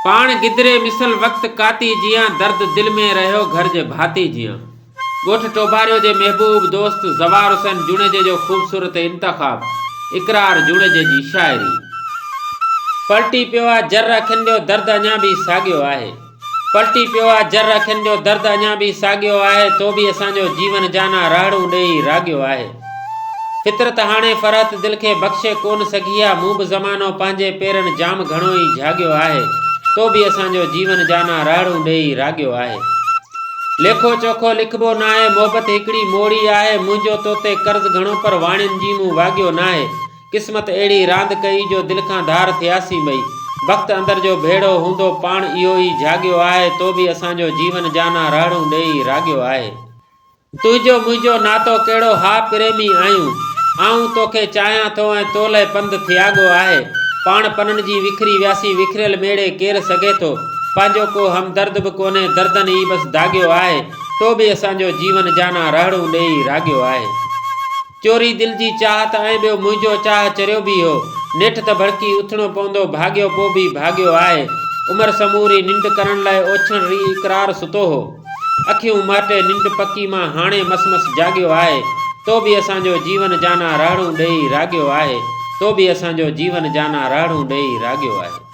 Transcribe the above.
पाण गिदरे मिसल वक्त काती जियां दर्द दिल में रहो घर जे भाती जियां। गोठ टोभारियो जे महबूब दोस्त ज़वार हुसैन जुणेजे जो खूबसूरत इंतखाब इकरार जुणेजे जी शायरी। पलटी पियो आहे जर खिंडियो दर्द अञा भी साॻियो आहे। पलटी पियो आहे जर खिंडियो दर्द अञा भी साॻियो आहे। तो भी असांजो जीवन जाना राड़ू ॾेई राॻियो आहे। फितरत हाणे फरहत दिल के बख़्शे कोन सघी आहे। मूं भी ज़मानो पंहिंजे पेरनि जाम घणो ई झाॻियो आहे। तो भी असांजो जीवन जाना राड़ू ॾेई राॻियो आहे। लेखो चोखो लिखबो ना आहे मोहब्बत हिकिड़ी मोड़ी आहे। मुंहिंजो तोते कर्ज़ घणो पर वाणियुनि जी मूं वाॻियो ना आहे। क़िस्मत अहिड़ी रांदि कई जो दिल खां धार थियासीं ॿई। वक़्तु अंदर जो भेड़ो हूंदो पाण इहो ई जाॻियो आहे। तो भी असांजो जीवन जाना राड़ू ॾेई राॻियो आहे। तुंहिंजो मुंहिंजो नातो कहिड़ो हा प्रेमी आहियूं। आऊं तोखे चाहियां थो ऐं तो लाइ पंधु थियागो आहे। पाण पननि जी विखरी वियासी विखरियल मेड़े केरु सघे थो। पंहिंजो को हमदर्द बि कोन्हे दर्दनि ई बसि दाॻियो आहे। तो भी असांजो जीवन जाना राड़ू ॾेई राॻियो आहे। चोरी दिल जी चाहत ऐं ॿियो मुंहिंजो चाह चरियो बि हो। नेठि त भड़की उथणो पवंदो भाॻियो पोइ बि भाॻियो आहे। उमिरि समूरी निंड करण लाइ ओछण री इक़रार सुतो हो। अखियूं माटे निंड पकी मां हाणे मस मस जाॻियो आहे। तो भी असांजो जीवन जाना राड़ू ॾेई राॻियो आहे। तो भी असांजो जीवन जाना राड़ू ॾेई राॻियो आहे।